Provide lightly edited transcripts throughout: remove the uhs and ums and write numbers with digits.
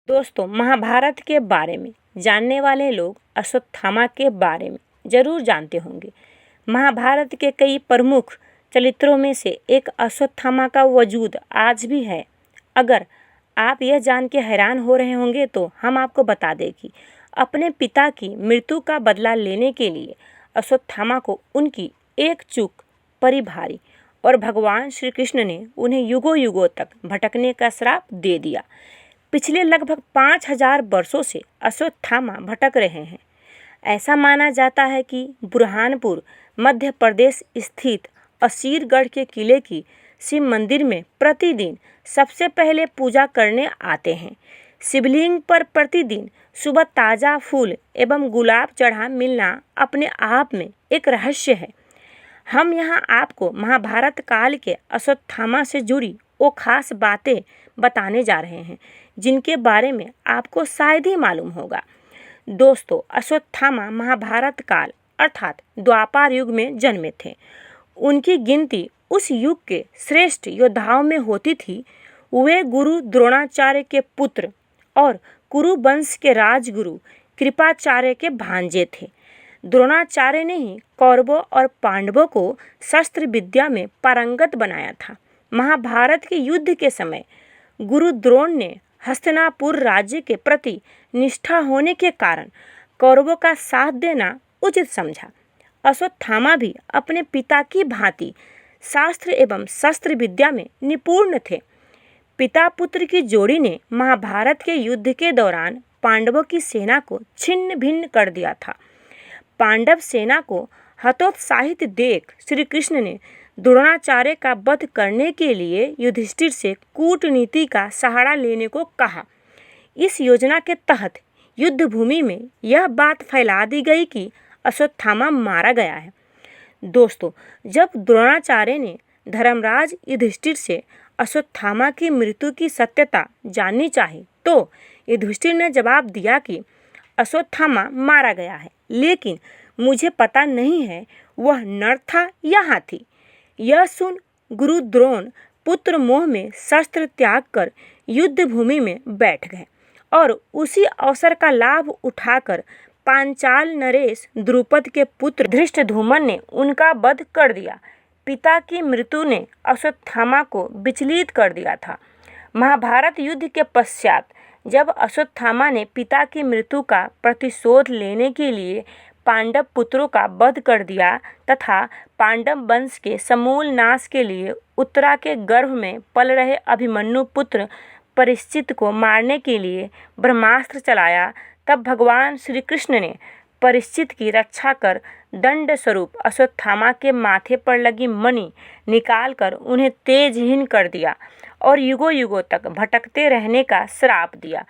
दोस्तों, महाभारत के बारे में जानने वाले लोग अश्वत्थामा के बारे में जरूर जानते होंगे। महाभारत के कई प्रमुख चरित्रों में से एक अश्वत्थामा का वजूद आज भी है। अगर आप यह जान के हैरान हो रहे होंगे तो हम आपको बता दें कि अपने पिता की मृत्यु का बदला लेने के लिए अश्वत्थामा को उनकी एक चूक पड़ी भारी और भगवान श्री कृष्ण ने उन्हें युगों युगों तक भटकने का श्राप दे दिया। पिछले लगभग 5000 वर्षों से अश्वत्थामा भटक रहे हैं। ऐसा माना जाता है कि बुरहानपुर मध्य प्रदेश स्थित असीरगढ़ के किले की शिव मंदिर में प्रतिदिन सबसे पहले पूजा करने आते हैं। शिवलिंग पर प्रतिदिन सुबह ताज़ा फूल एवं गुलाब चढ़ा मिलना अपने आप में एक रहस्य है। हम यहाँ आपको महाभारत काल के अश्वत्थामा से जुड़ी वो खास बातें बताने जा रहे हैं जिनके बारे में आपको शायद ही मालूम होगा। दोस्तों, अश्वत्थामा महाभारत काल अर्थात द्वापर युग में जन्मे थे। उनकी गिनती उस युग के श्रेष्ठ योद्धाओं में होती थी। वे गुरु द्रोणाचार्य के पुत्र और कुरु वंश के राजगुरु कृपाचार्य के भांजे थे। द्रोणाचार्य ने ही कौरवों और पांडवों को शस्त्र विद्या में पारंगत बनाया था। महाभारत के युद्ध के समय गुरु द्रोण ने हस्तिनापुर राज्य के प्रति निष्ठा होने के कारण कौरवों का साथ देना उचित समझा। अश्वत्थामा भी अपने पिता की भांति शास्त्र एवं शस्त्र विद्या में निपुण थे। पिता पुत्र की जोड़ी ने महाभारत के युद्ध के दौरान पांडवों की सेना को छिन्न भिन्न कर दिया था। पांडव सेना को हतोत्साहित देख श्री कृष्ण ने द्रोणाचार्य का वध करने के लिए युधिष्ठिर से कूटनीति का सहारा लेने को कहा। इस योजना के तहत युद्ध भूमि में यह बात फैला दी गई कि अश्वत्थामा मारा गया है। दोस्तों, जब द्रोणाचार्य ने धर्मराज युधिष्ठिर से अश्वत्थामा की मृत्यु की सत्यता जाननी चाहिए तो युधिष्ठिर ने जवाब दिया कि अश्वत्थामा मारा गया है, लेकिन मुझे पता नहीं है वह नर था या हाथी। यह सुन गुरु द्रोण पुत्र मोह में शस्त्र त्याग कर युद्ध भूमि में बैठ गए और उसी अवसर का लाभ उठाकर पांचाल नरेश द्रुपद के पुत्र धृष्टद्युम्न ने उनका वध कर दिया। पिता की मृत्यु ने अश्वत्थामा को विचलित कर दिया था। महाभारत युद्ध के पश्चात जब अश्वत्थामा ने पिता की मृत्यु का प्रतिशोध लेने के लिए पांडव पुत्रों का वध कर दिया तथा पांडव वंश के समूल नाश के लिए उत्तरा के गर्भ में पल रहे अभिमन्यु पुत्र परीक्षित को मारने के लिए ब्रह्मास्त्र चलाया, तब भगवान श्री कृष्ण ने परीक्षित की रक्षा कर दंड स्वरूप अश्वत्थामा के माथे पर लगी मणि निकालकर उन्हें तेजहीन कर दिया और युगों युगों तक भटकते रहने का श्राप दिया।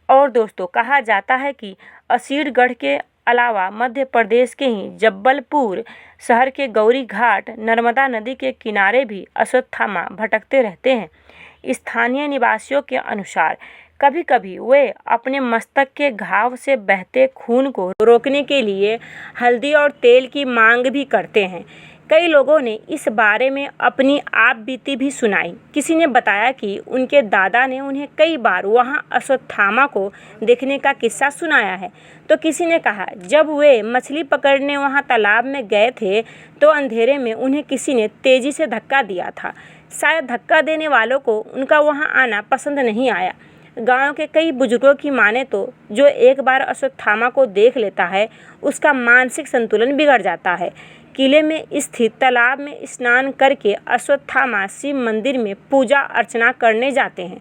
और दोस्तों, कहा जाता है कि असीरगढ़ के अलावा मध्य प्रदेश के ही जब्बलपुर शहर के गौरी घाट नर्मदा नदी के किनारे भी अश्वत्थामा भटकते रहते हैं। स्थानीय निवासियों के अनुसार कभी कभी वे अपने मस्तक के घाव से बहते खून को रोकने के लिए हल्दी और तेल की मांग भी करते हैं। कई लोगों ने इस बारे में अपनी आप बीती भी सुनाई। किसी ने बताया कि उनके दादा ने उन्हें कई बार वहां अश्वत्थामा को देखने का किस्सा सुनाया है। तो किसी ने कहा जब वे मछली पकड़ने वहां तालाब में गए थे तो अंधेरे में उन्हें किसी ने तेजी से धक्का दिया था। शायद धक्का देने वालों को उनका वहां आना पसंद नहीं आया। गांव के कई बुजुर्गों की माने तो जो एक बार अश्वत्थामा को देख लेता है उसका मानसिक संतुलन बिगड़ जाता है। किले में स्थित तालाब में स्नान करके अश्वत्थामा शिव मंदिर में पूजा अर्चना करने जाते हैं।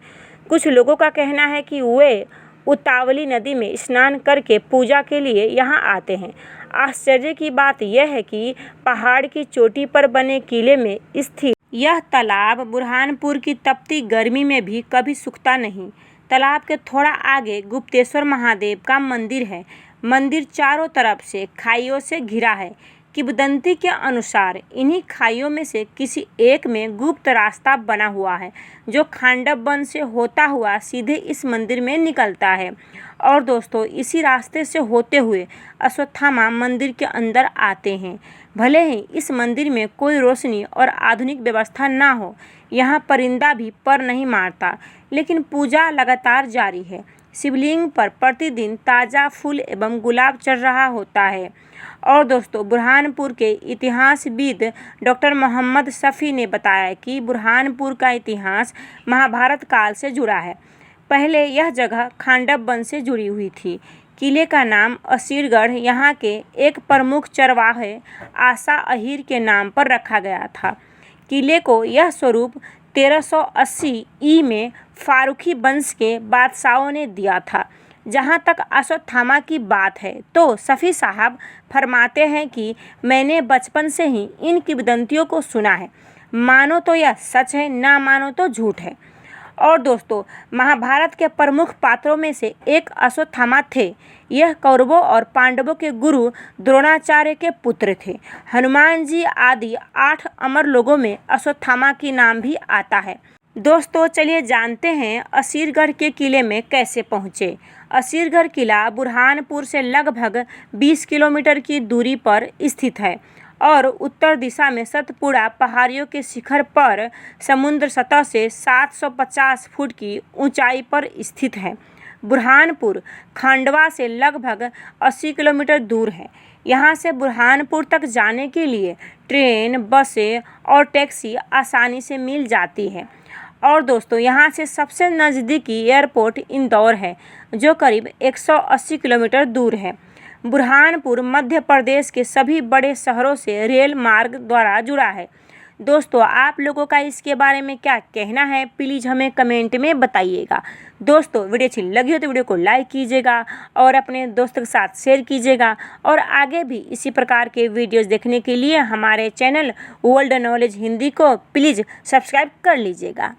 कुछ लोगों का कहना है कि वे उतावली नदी में स्नान करके पूजा के लिए यहाँ आते हैं। आश्चर्य की बात यह है कि पहाड़ की चोटी पर बने किले में स्थित यह तालाब बुरहानपुर की तपती गर्मी में भी कभी सूखता नहीं। तालाब के थोड़ा आगे गुप्तेश्वर महादेव का मंदिर है। मंदिर चारों तरफ से खाइयों से घिरा है। किंवदंती के अनुसार इन्हीं खाइयों में से किसी एक में गुप्त रास्ता बना हुआ है जो खांडव वन से होता हुआ सीधे इस मंदिर में निकलता है। और दोस्तों, इसी रास्ते से होते हुए अश्वत्थामा मंदिर के अंदर आते हैं। भले ही इस मंदिर में कोई रोशनी और आधुनिक व्यवस्था ना हो, यहाँ परिंदा भी पर नहीं मारता, लेकिन पूजा लगातार जारी है। शिवलिंग पर प्रतिदिन ताज़ा फूल एवं गुलाब चढ़ रहा होता है। और दोस्तों, बुरहानपुर के इतिहासविद डॉक्टर मोहम्मद शफी ने बताया कि बुरहानपुर का इतिहास महाभारत काल से जुड़ा है। पहले यह जगह खांडव वंश से जुड़ी हुई थी। किले का नाम असीरगढ़ यहाँ के एक प्रमुख चरवाहे आशा अहीर के नाम पर रखा गया था। किले को यह स्वरूप 1380 ई में फारूकी वंश के बादशाहों ने दिया था। जहाँ तक अश्वत्थामा की बात है तो शफी साहब फरमाते हैं कि मैंने बचपन से ही इन किंवदंतियों को सुना है। मानो तो यह सच है, ना मानो तो झूठ है। और दोस्तों, महाभारत के प्रमुख पात्रों में से एक अश्वत्थामा थे। यह कौरवों और पांडवों के गुरु द्रोणाचार्य के पुत्र थे। हनुमान जी आदि 8 अमर लोगों में अश्वत्थामा की नाम भी आता है। दोस्तों, चलिए जानते हैं असीरगढ़ के किले में कैसे पहुँचे। असीरगढ़ किला बुरहानपुर से लगभग 20 किलोमीटर की दूरी पर स्थित है और उत्तर दिशा में सतपुड़ा पहाड़ियों के शिखर पर समुद्र सतह से 750 फुट की ऊंचाई पर स्थित है। बुरहानपुर खंडवा से लगभग 80 किलोमीटर दूर है। यहाँ से बुरहानपुर तक जाने के लिए ट्रेन, बसें और टैक्सी आसानी से मिल जाती है। और दोस्तों, यहाँ से सबसे नज़दीकी एयरपोर्ट इंदौर है, जो करीब 180 किलोमीटर दूर है। बुरहानपुर मध्य प्रदेश के सभी बड़े शहरों से रेल मार्ग द्वारा जुड़ा है। दोस्तों, आप लोगों का इसके बारे में क्या कहना है, प्लीज़ हमें कमेंट में बताइएगा। दोस्तों, वीडियो अच्छी लगी हो तो वीडियो को लाइक कीजिएगा और अपने दोस्तों के साथ शेयर कीजिएगा। और आगे भी इसी प्रकार के वीडियोज़ देखने के लिए हमारे चैनल वर्ल्ड नॉलेज हिंदी को प्लीज़ सब्सक्राइब कर लीजिएगा।